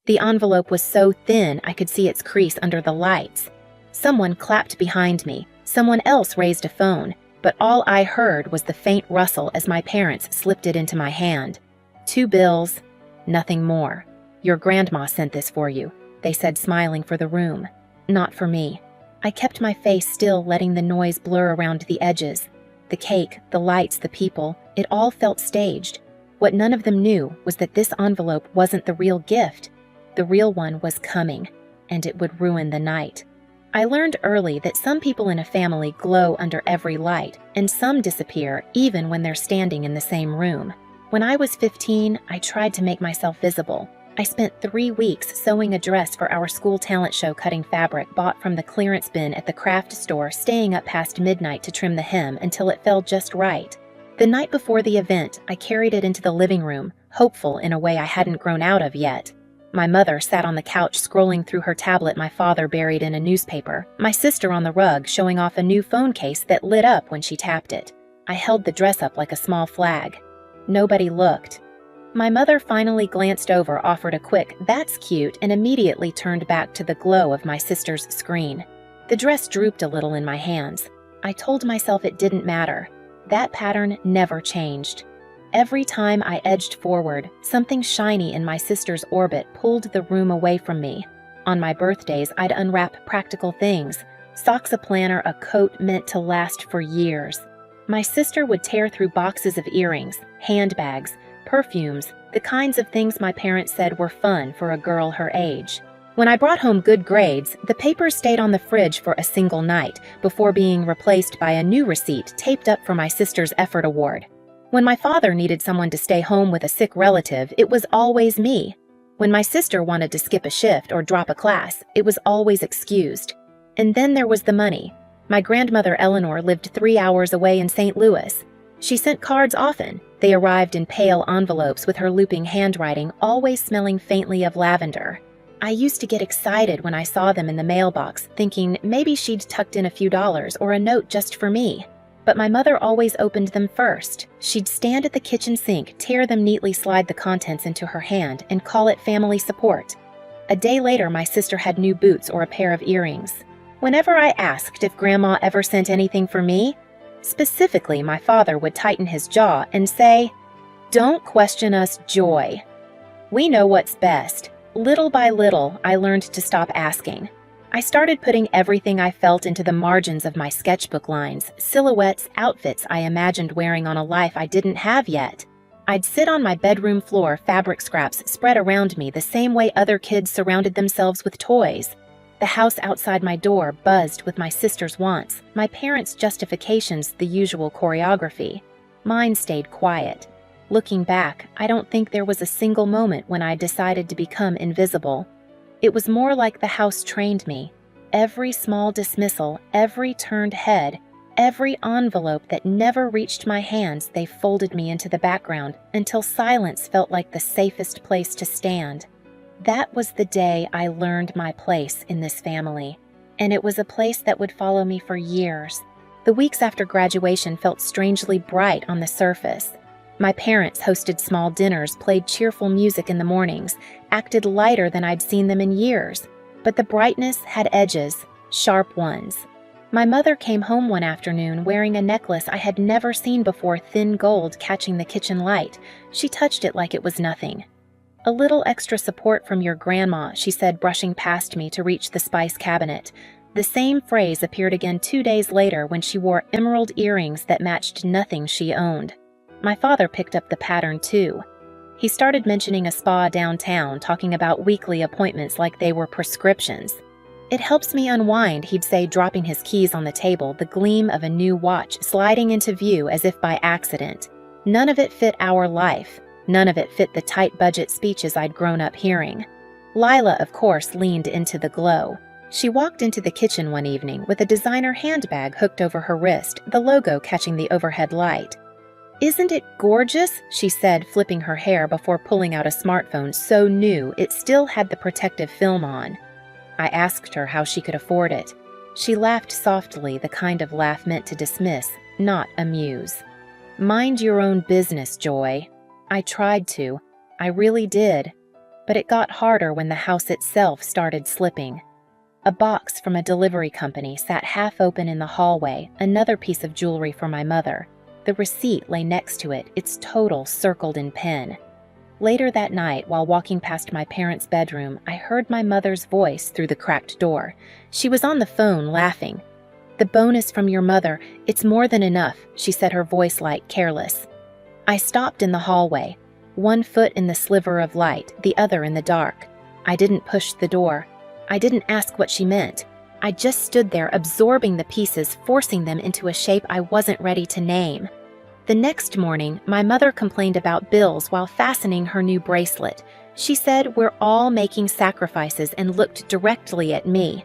The envelope was so thin I could see its crease under the lights. Someone clapped behind me. Someone else raised a phone, but all I heard was the faint rustle as my parents slipped it into my hand. 2 bills, nothing more. Your grandma sent this for you, they said, smiling for the room. Not for me. I kept my face still, letting the noise blur around the edges. The cake, the lights, the people, it all felt staged. What none of them knew was that this envelope wasn't the real gift. The real one was coming, and it would ruin the night. I learned early that some people in a family glow under every light, and some disappear even when they're standing in the same room. When I was 15, I tried to make myself visible. I spent 3 weeks sewing a dress for our school talent show, cutting fabric bought from the clearance bin at the craft store, staying up past midnight to trim the hem until it fell just right. The night before the event, I carried it into the living room, hopeful in a way I hadn't grown out of yet. My mother sat on the couch scrolling through her tablet, my father buried in a newspaper, my sister on the rug showing off a new phone case that lit up when she tapped it. I held the dress up like a small flag. Nobody looked. My mother finally glanced over, offered a quick, "That's cute," and immediately turned back to the glow of my sister's screen. The dress drooped a little in my hands. I told myself it didn't matter. That pattern never changed. Every time I edged forward, something shiny in my sister's orbit pulled the room away from me. On my birthdays, I'd unwrap practical things: socks, a planner, a coat meant to last for years. My sister would tear through boxes of earrings, handbags, perfumes, the kinds of things my parents said were fun for a girl her age. When I brought home good grades, the papers stayed on the fridge for a single night before being replaced by a new receipt taped up for my sister's effort award. When my father needed someone to stay home with a sick relative, it was always me. When my sister wanted to skip a shift or drop a class, it was always excused. And then there was the money. My grandmother Eleanor lived 3 hours away in St. Louis. She sent cards often. They arrived in pale envelopes with her looping handwriting, always smelling faintly of lavender. I used to get excited when I saw them in the mailbox, thinking maybe she'd tucked in a few dollars or a note just for me. But my mother always opened them first. She'd stand at the kitchen sink, tear them neatly, slide the contents into her hand, and call it family support. A day later, my sister had new boots or a pair of earrings. Whenever I asked if Grandma ever sent anything for me, specifically, my father would tighten his jaw and say, "Don't question us, Joy. We know what's best." Little by little, I learned to stop asking. I started putting everything I felt into the margins of my sketchbook lines, silhouettes, outfits I imagined wearing on a life I didn't have yet. I'd sit on my bedroom floor, fabric scraps spread around me the same way other kids surrounded themselves with toys. The house outside my door buzzed with my sister's wants, my parents' justifications, the usual choreography. Mine stayed quiet. Looking back, I don't think there was a single moment when I decided to become invisible. It was more like the house trained me. Every small dismissal, every turned head, every envelope that never reached my hands, they folded me into the background until silence felt like the safest place to stand. That was the day I learned my place in this family, and it was a place that would follow me for years. The weeks after graduation felt strangely bright on the surface. My parents hosted small dinners, played cheerful music in the mornings, acted lighter than I'd seen them in years. But the brightness had edges, sharp ones. My mother came home one afternoon wearing a necklace I had never seen before, thin gold catching the kitchen light. She touched it like it was nothing. "A little extra support from your grandma," she said, brushing past me to reach the spice cabinet. The same phrase appeared again 2 days later when she wore emerald earrings that matched nothing she owned. My father picked up the pattern too. He started mentioning a spa downtown, talking about weekly appointments like they were prescriptions. "It helps me unwind," he'd say, dropping his keys on the table, the gleam of a new watch sliding into view as if by accident. None of it fit our life. None of it fit the tight budget speeches I'd grown up hearing. Lila, of course, leaned into the glow. She walked into the kitchen one evening with a designer handbag hooked over her wrist, the logo catching the overhead light. "Isn't it gorgeous?" she said, flipping her hair before pulling out a smartphone so new it still had the protective film on. I asked her how she could afford it. She laughed softly, the kind of laugh meant to dismiss, not amuse. "Mind your own business, Joy." I tried to. I really did. but it got harder when the house itself started slipping. A box from a delivery company sat half open in the hallway, another piece of jewelry for my mother. The receipt lay next to it, its total circled in pen. Later that night, while walking past my parents' bedroom, I heard my mother's voice through the cracked door. She was on the phone, laughing. "The bonus from your mother, it's more than enough," she said, her voice light, careless. I stopped in the hallway, one foot in the sliver of light, the other in the dark. I didn't push the door. I didn't ask what she meant. I just stood there, absorbing the pieces, forcing them into a shape I wasn't ready to name. The next morning, my mother complained about bills while fastening her new bracelet. She said we're all making sacrifices and looked directly at me.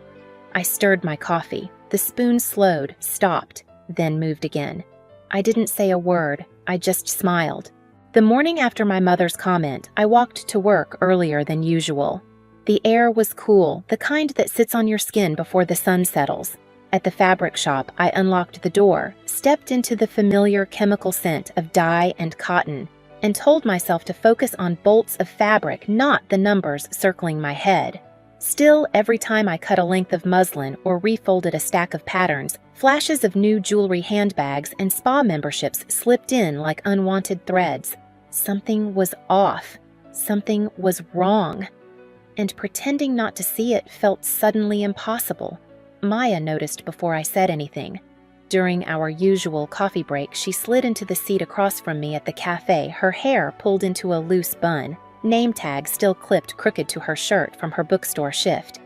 I stirred my coffee. The spoon slowed, stopped, then moved again. I didn't say a word. I just smiled. The morning after my mother's comment, I walked to work earlier than usual. The air was cool, the kind that sits on your skin before the sun settles. At the fabric shop, I unlocked the door, stepped into the familiar chemical scent of dye and cotton, and told myself to focus on bolts of fabric, not the numbers circling my head. Still, every time I cut a length of muslin or refolded a stack of patterns, flashes of new jewelry handbags and spa memberships slipped in like unwanted threads. Something was off. Something was wrong. And pretending not to see it felt suddenly impossible. Maya noticed before I said anything. During our usual coffee break, she slid into the seat across from me at the cafe, her hair pulled into a loose bun, name tag still clipped crooked to her shirt from her bookstore shift.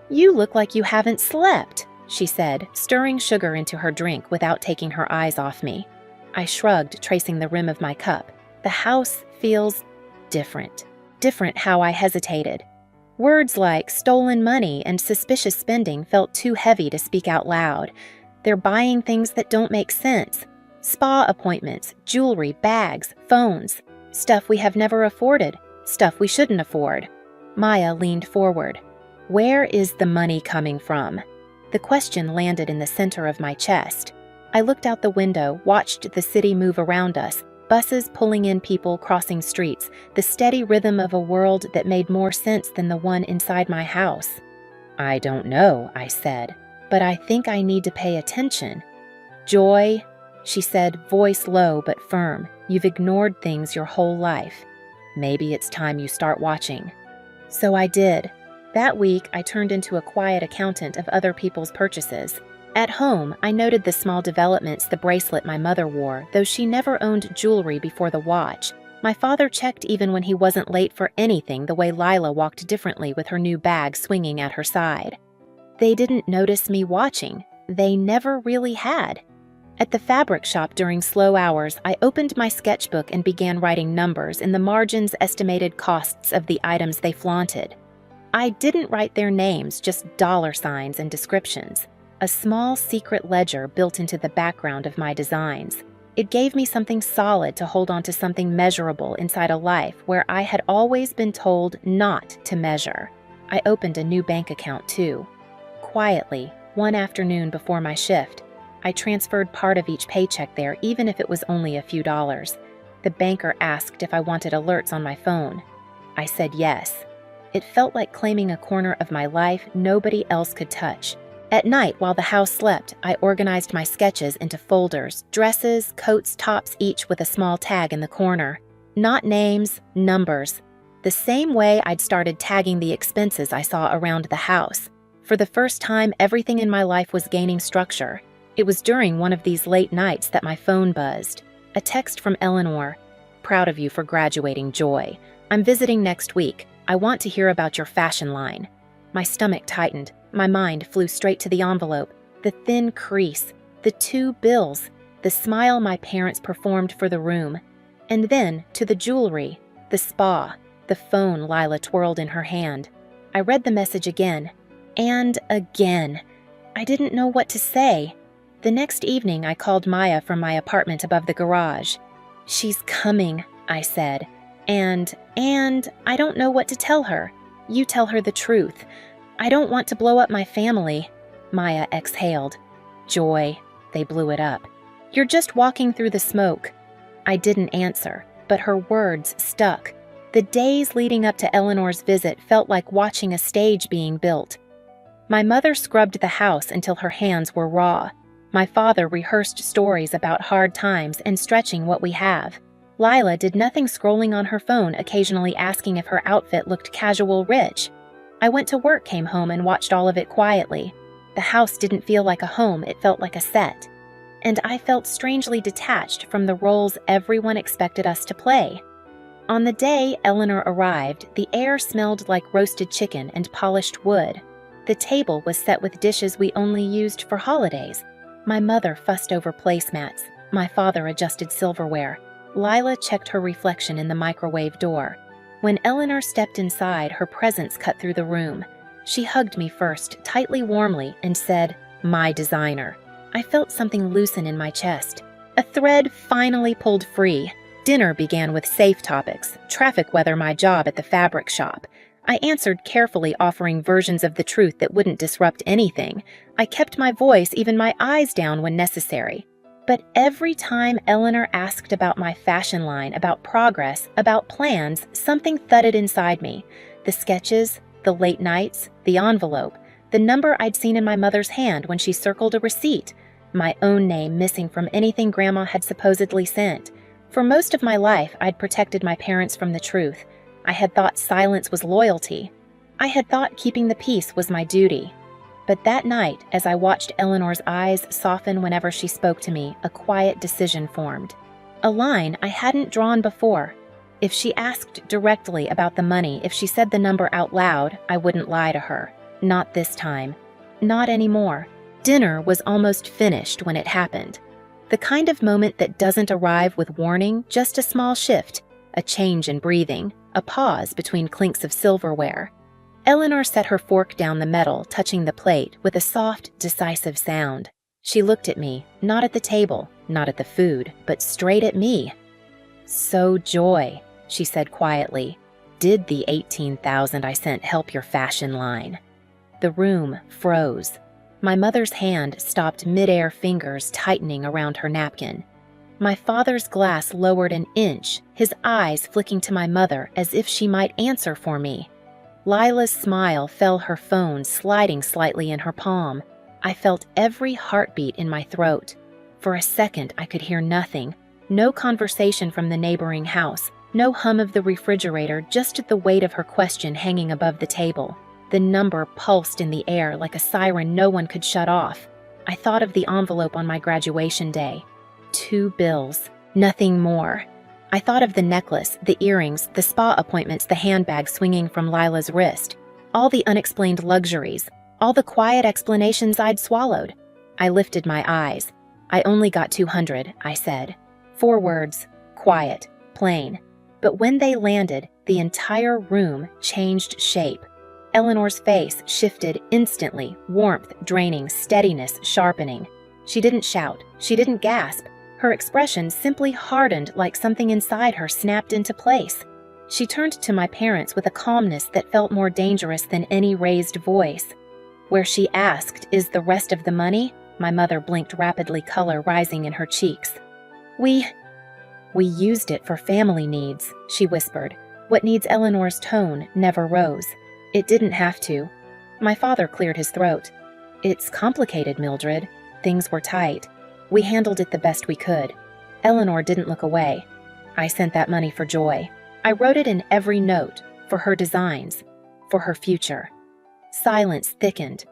"You look like you haven't slept," she said, stirring sugar into her drink without taking her eyes off me. I shrugged, tracing the rim of my cup. The house feels different. Different how I hesitated. Words like stolen money and suspicious spending felt too heavy to speak out loud. They're buying things that don't make sense. Spa appointments, jewelry, bags, phones. Stuff we have never afforded. Stuff we shouldn't afford. Maya leaned forward. "Where is the money coming from?" The question landed in the center of my chest. I looked out the window, watched the city move around us, buses pulling in people crossing streets, the steady rhythm of a world that made more sense than the one inside my house. "I don't know," I said, "but I think I need to pay attention." "Joy," she said, voice low but firm, "you've ignored things your whole life. Maybe it's time you start watching." So I did. That week, I turned into a quiet accountant of other people's purchases. At home, I noted the small developments, the bracelet my mother wore, though she never owned jewelry before the watch. My father checked even when he wasn't late for anything, the way Lila walked differently with her new bag swinging at her side. They didn't notice me watching. They never really had. At the fabric shop during slow hours, I opened my sketchbook and began writing numbers in the margins, estimated costs of the items they flaunted. I didn't write their names, just dollar signs and descriptions. A small secret ledger built into the background of my designs. It gave me something solid to hold on to, something measurable inside a life where I had always been told not to measure. I opened a new bank account too. Quietly, one afternoon before my shift, I transferred part of each paycheck there, even if it was only a few dollars. The banker asked if I wanted alerts on my phone. I said yes. It felt like claiming a corner of my life nobody else could touch. At night, while the house slept, I organized my sketches into folders, dresses, coats, tops, each with a small tag in the corner. Not names, numbers. The same way I'd started tagging the expenses I saw around the house. For the first time, everything in my life was gaining structure. It was during one of these late nights that my phone buzzed. A text from Eleanor. "Proud of you for graduating, Joy. I'm visiting next week. I want to hear about your fashion line." My stomach tightened. My mind flew straight to the envelope, the thin crease, the 2 bills, the smile my parents performed for the room, and then to the jewelry, the spa, the phone Lila twirled in her hand. I read the message again, and again. I didn't know what to say. The next evening, I called Maya from my apartment above the garage. "She's coming," I said, and I don't know what to tell her. You tell her the truth. I don't want to blow up my family." Maya exhaled. "Joy." They blew it up. "You're just walking through the smoke." I didn't answer, but her words stuck. The days leading up to Eleanor's visit felt like watching a stage being built. My mother scrubbed the house until her hands were raw. My father rehearsed stories about hard times and stretching what we have. Lila did nothing, scrolling on her phone, occasionally asking if her outfit looked casual rich. I went to work, came home, and watched all of it quietly. The house didn't feel like a home, it felt like a set. And I felt strangely detached from the roles everyone expected us to play. On the day Eleanor arrived, the air smelled like roasted chicken and polished wood. The table was set with dishes we only used for holidays. My mother fussed over placemats. My father adjusted silverware. Lila checked her reflection in the microwave door. When Eleanor stepped inside, her presence cut through the room. She hugged me first, tightly, warmly, and said, "My designer." I felt something loosen in my chest. A thread finally pulled free. Dinner began with safe topics: traffic, weather, my job at the fabric shop. I answered carefully, offering versions of the truth that wouldn't disrupt anything. I kept my voice, even my eyes down when necessary. But every time Eleanor asked about my fashion line, about progress, about plans, something thudded inside me. The sketches, the late nights, the envelope, the number I'd seen in my mother's hand when she circled a receipt, my own name missing from anything Grandma had supposedly sent. For most of my life, I'd protected my parents from the truth. I had thought silence was loyalty. I had thought keeping the peace was my duty. But that night, as I watched Eleanor's eyes soften whenever she spoke to me, a quiet decision formed. A line I hadn't drawn before. If she asked directly about the money, if she said the number out loud, I wouldn't lie to her. Not this time. Not anymore. Dinner was almost finished when it happened. The kind of moment that doesn't arrive with warning, just a small shift, a change in breathing, a pause between clinks of silverware. Eleanor set her fork down the metal, touching the plate with a soft, decisive sound. She looked at me, not at the table, not at the food, but straight at me. "So, Joy," she said quietly, "did the 18,000 I sent help your fashion line?" The room froze. My mother's hand stopped mid-air, fingers tightening around her napkin. My father's glass lowered an inch, his eyes flicking to my mother as if she might answer for me. Lila's smile fell, her phone sliding slightly in her palm. I felt every heartbeat in my throat. For a second, I could hear nothing. No conversation from the neighboring house, no hum of the refrigerator, just the weight of her question hanging above the table. The number pulsed in the air like a siren no one could shut off. I thought of the envelope on my graduation day. 2 bills, nothing more. I thought of the necklace, the earrings, the spa appointments, the handbag swinging from Lila's wrist, all the unexplained luxuries, all the quiet explanations I'd swallowed. I lifted my eyes. "I only got 200, I said. 4 words, quiet, plain. But when they landed, the entire room changed shape. Eleanor's face shifted instantly, warmth draining, steadiness sharpening. She didn't shout, she didn't gasp. Her expression simply hardened, like something inside her snapped into place. She turned to my parents with a calmness that felt more dangerous than any raised voice. Where she asked, "Is the rest of the money?" My mother blinked rapidly, color rising in her cheeks. We used it for family needs," she whispered. What needs? Eleanor's tone never rose. It didn't have to. My father cleared his throat. "It's complicated, Mildred. Things were tight. We handled it the best we could." Eleanor didn't look away. "I sent that money for Joy. I wrote it in every note, for her designs, for her future." Silence thickened.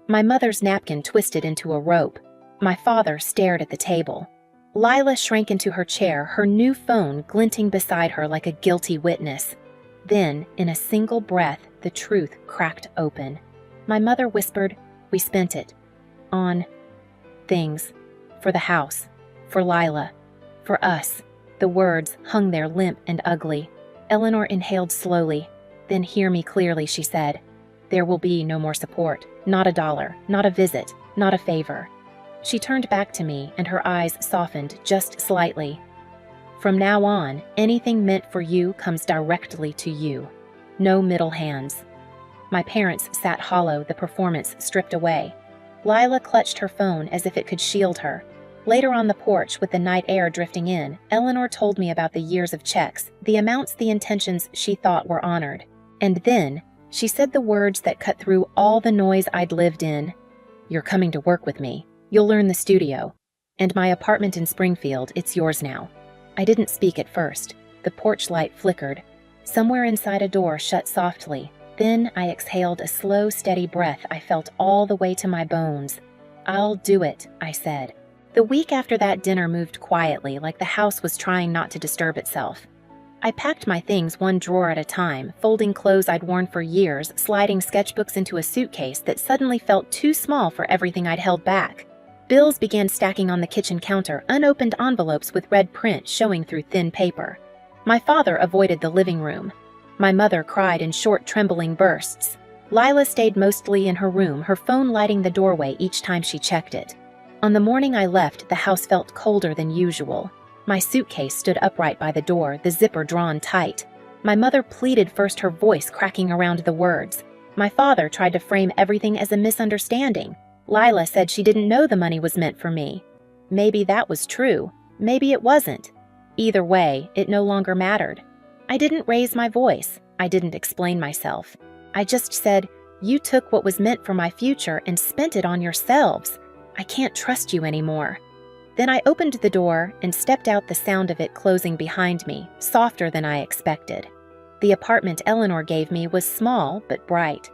My mother's napkin twisted into a rope. My father stared at the table. Lila shrank into her chair, her new phone glinting beside her like a guilty witness. Then, in a single breath, the truth cracked open. My mother whispered, "We spent it. On things. For the house. For Lila. For us." The words hung there limp and ugly. Eleanor inhaled slowly. "Then hear me clearly," she said. "There will be no more support. Not a dollar. Not a visit. Not a favor." She turned back to me, and her eyes softened just slightly. "From now on, anything meant for you comes directly to you. No middle hands." My parents sat hollow, the performance stripped away. Lila clutched her phone as if it could shield her. Later on the porch, with the night air drifting in, Eleanor told me about the years of checks, the amounts, the intentions she thought were honored. And then, she said the words that cut through all the noise I'd lived in. "You're coming to work with me. You'll learn the studio. And my apartment in Springfield, it's yours now." I didn't speak at first. The porch light flickered. Somewhere inside a door shut softly. Then I exhaled a slow, steady breath I felt all the way to my bones. "I'll do it," I said. The week after that dinner moved quietly, like the house was trying not to disturb itself. I packed my things one drawer at a time, folding clothes I'd worn for years, sliding sketchbooks into a suitcase that suddenly felt too small for everything I'd held back. Bills began stacking on the kitchen counter, unopened envelopes with red print showing through thin paper. My father avoided the living room. My mother cried in short, trembling bursts. Lila stayed mostly in her room, her phone lighting the doorway each time she checked it. On the morning I left, the house felt colder than usual. My suitcase stood upright by the door, the zipper drawn tight. My mother pleaded, first her voice cracking around the words. My father tried to frame everything as a misunderstanding. Lila said she didn't know the money was meant for me. Maybe that was true. Maybe it wasn't. Either way, it no longer mattered. I didn't raise my voice. I didn't explain myself. I just said, "You took what was meant for my future and spent it on yourselves. I can't trust you anymore." Then I opened the door and stepped out, the sound of it closing behind me, softer than I expected. The apartment Eleanor gave me was small but bright.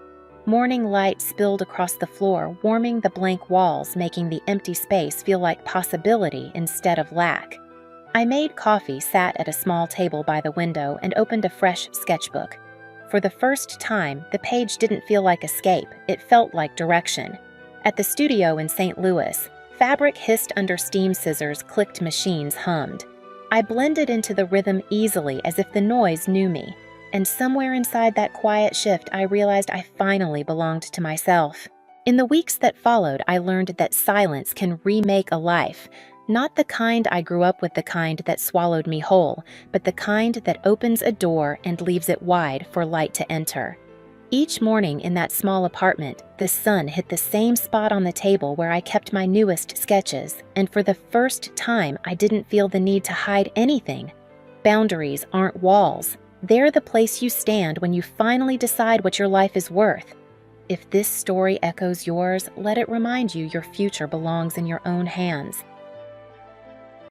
Morning light spilled across the floor, warming the blank walls, making the empty space feel like possibility instead of lack. I made coffee, sat at a small table by the window, and opened a fresh sketchbook. For the first time, the page didn't feel like escape, it felt like direction. At the studio in St. Louis, fabric hissed under steam scissors, clicked machines hummed. I blended into the rhythm easily, as if the noise knew me. And somewhere inside that quiet shift, I realized I finally belonged to myself. In the weeks that followed, I learned that silence can remake a life. Not the kind I grew up with, the kind that swallowed me whole, but the kind that opens a door and leaves it wide for light to enter. Each morning in that small apartment, the sun hit the same spot on the table where I kept my newest sketches, and for the first time, I didn't feel the need to hide anything. Boundaries aren't walls. They're the place you stand when you finally decide what your life is worth. If this story echoes yours, let it remind you your future belongs in your own hands.